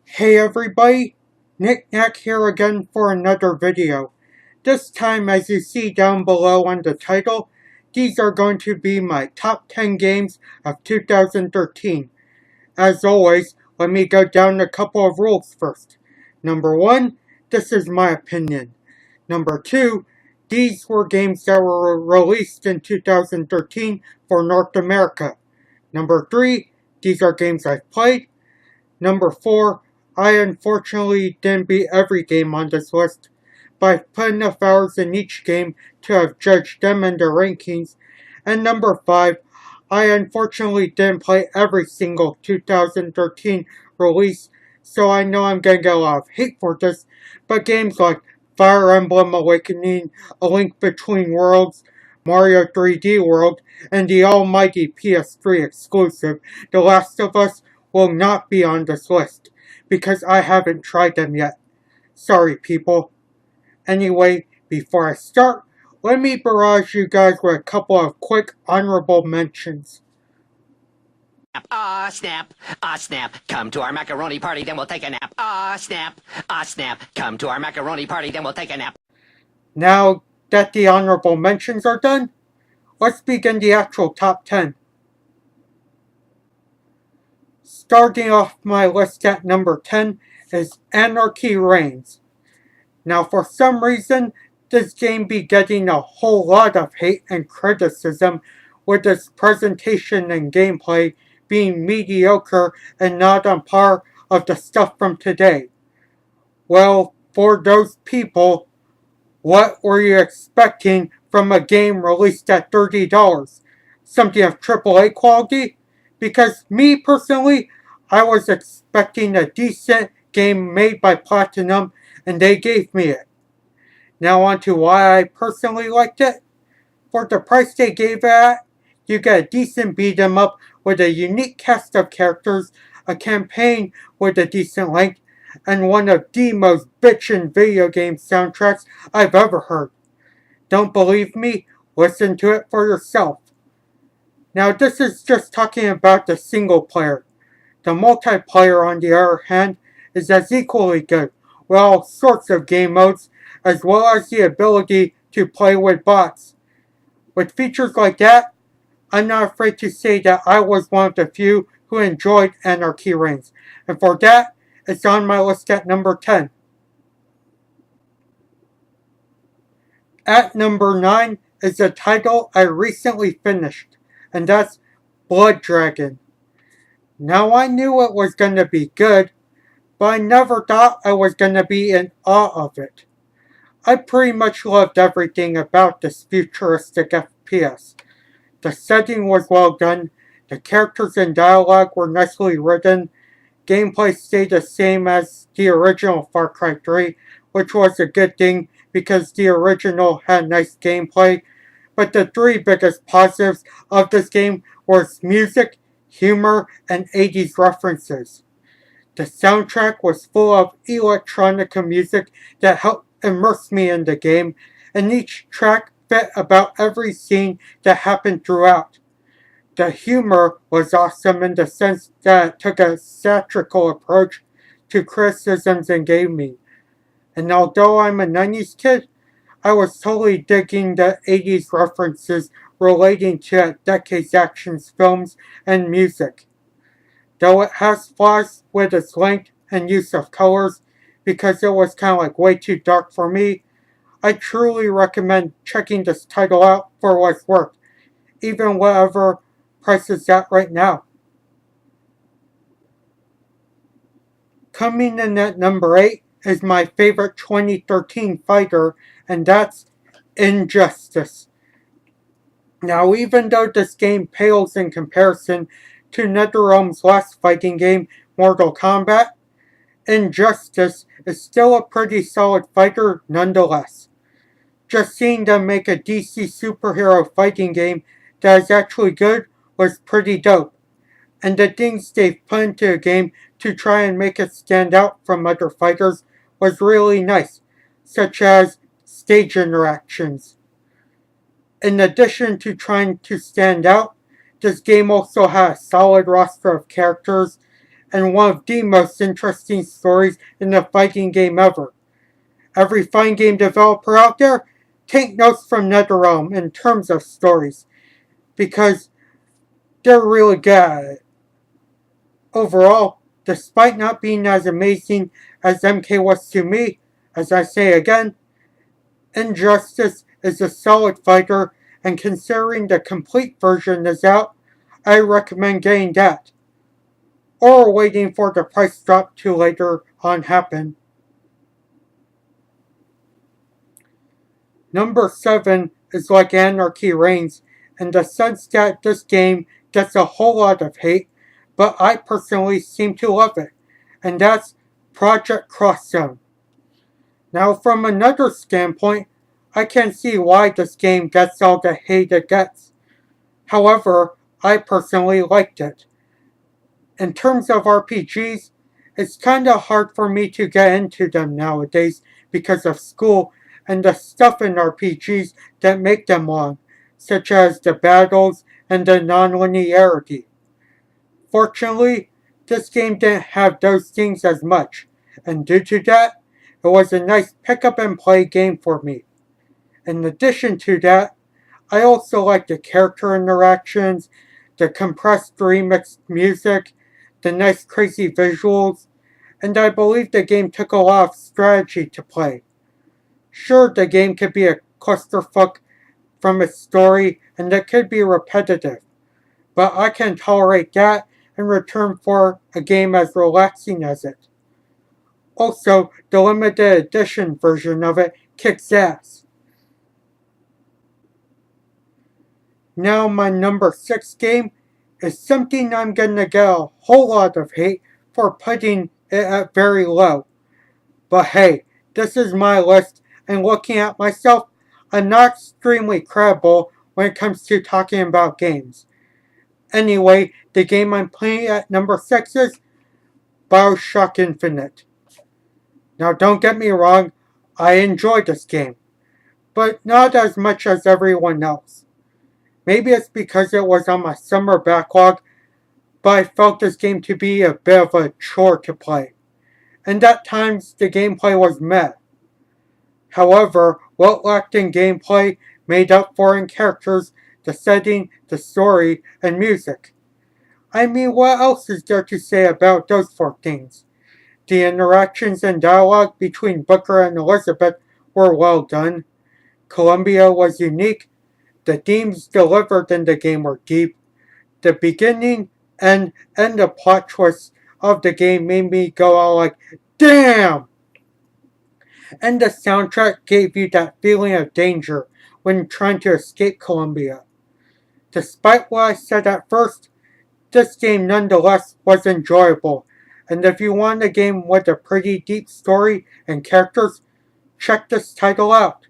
Hey everybody, Nick Nack here again for another video. This time, as you see down below on the title, these are going to be my top 10 games of 2013. As always, let me go down a couple of rules first. Number 1, this is my opinion. Number 2, these were games that were released in 2013 for North America. Number 3, these are games I've played. Number 4, I unfortunately didn't beat every game on this list, but I've put enough hours in each game to have judged them and their rankings. And number 5, I unfortunately didn't play every single 2013 release, so I know I'm gonna get a lot of hate for this, but games like Fire Emblem Awakening, A Link Between Worlds, Mario 3D World, and the almighty PS3 exclusive, The Last of Us, will not be on this list, because I haven't tried them yet. Sorry, people. Anyway, before I start, let me barrage you guys with a couple of quick honorable mentions. Snap, snap, come to our macaroni party, then we'll take a nap. Snap, snap, come to our macaroni party, then we'll take a nap. Now that the honorable mentions are done, let's begin the actual top 10. Starting off my list at number 10 is Anarchy Reigns. Now, for some reason, this game be getting a whole lot of hate and criticism, with its presentation and gameplay being mediocre and not on par of the stuff from today. Well, for those people, what were you expecting from a game released at $30? Something of AAA quality? Because me personally, I was expecting a decent game made by Platinum, and they gave me it. Now on to why I personally liked it. For the price they gave it at, you get a decent beat 'em up with a unique cast of characters, a campaign with a decent length, and one of the most bitchin' video game soundtracks I've ever heard. Don't believe me? Listen to it for yourself. Now this is just talking about the single player. The multiplayer, on the other hand, is as equally good, with all sorts of game modes, as well as the ability to play with bots. With features like that, I'm not afraid to say that I was one of the few who enjoyed Anarchy Reigns, and for that, it's on my list at number 10. At number 9 is a title I recently finished, and that's Blood Dragon. Now I knew it was gonna be good, but I never thought I was gonna be in awe of it. I pretty much loved everything about this futuristic FPS. The setting was well done, the characters and dialogue were nicely written, gameplay stayed the same as the original Far Cry 3, which was a good thing because the original had nice gameplay, but the three biggest positives of this game were its music, humor, and 80s references. The soundtrack was full of electronica music that helped immerse me in the game, and each track fit about every scene that happened throughout. The humor was awesome in the sense that it took a satirical approach to criticisms in gaming. And although I'm a 90s kid, I was totally digging the 80s references relating to that decade's action films and music. Though it has flaws with its length and use of colors, because it was kind of like way too dark for me, I truly recommend checking this title out for what it's worth, even whatever price it's at right now. Coming in at number 8 is my favorite 2013 fighter, and that's Injustice. Now, even though this game pales in comparison to NetherRealm's last fighting game, Mortal Kombat, Injustice is still a pretty solid fighter nonetheless. Just seeing them make a DC superhero fighting game that is actually good was pretty dope, and the things they've put into the game to try and make it stand out from other fighters was really nice, such as stage interactions. In addition to trying to stand out, this game also had a solid roster of characters, and one of the most interesting stories in a fighting game ever. Every fighting game developer out there, take notes from NetherRealm in terms of stories, because they're really good at it. Overall, despite not being as amazing as MK was to me, as I say again, Injustice is a solid fighter, and considering the complete version is out, I recommend getting that, or waiting for the price drop to later on happen. Number 7 is like Anarchy Reigns, in the sense that this game gets a whole lot of hate, but I personally seem to love it, and that's Project Cross Zone. Now, from another standpoint, I can see why this game gets all the hate it gets. However, I personally liked it. In terms of RPGs, it's kinda hard for me to get into them nowadays because of school and the stuff in RPGs that make them long, such as the battles and the non-linearity. Fortunately, this game didn't have those things as much, and due to that, it was a nice pick up and play game for me. In addition to that, I also like the character interactions, the compressed remixed music, the nice crazy visuals, and I believe the game took a lot of strategy to play. Sure, the game could be a clusterfuck from its story and it could be repetitive, but I can tolerate that in return for a game as relaxing as it. Also, the limited edition version of it kicks ass. Now my number 6 game is something I'm gonna get a whole lot of hate for putting it at very low. But hey, this is my list, and looking at myself, I'm not extremely credible when it comes to talking about games. Anyway, the game I'm playing at number 6 is Bioshock Infinite. Now don't get me wrong, I enjoyed this game, but not as much as everyone else. Maybe it's because it was on my summer backlog, but I felt this game to be a bit of a chore to play, and at times the gameplay was meh. However, what lacked in gameplay made up for in characters, the setting, the story, and music. I mean, what else is there to say about those 4 things? The interactions and dialogue between Booker and Elizabeth were well done. Columbia was unique. The themes delivered in the game were deep. The beginning and end of plot twists of the game made me go all like, damn! And the soundtrack gave you that feeling of danger when trying to escape Columbia. Despite what I said at first, this game nonetheless was enjoyable, and if you want a game with a pretty deep story and characters, check this title out.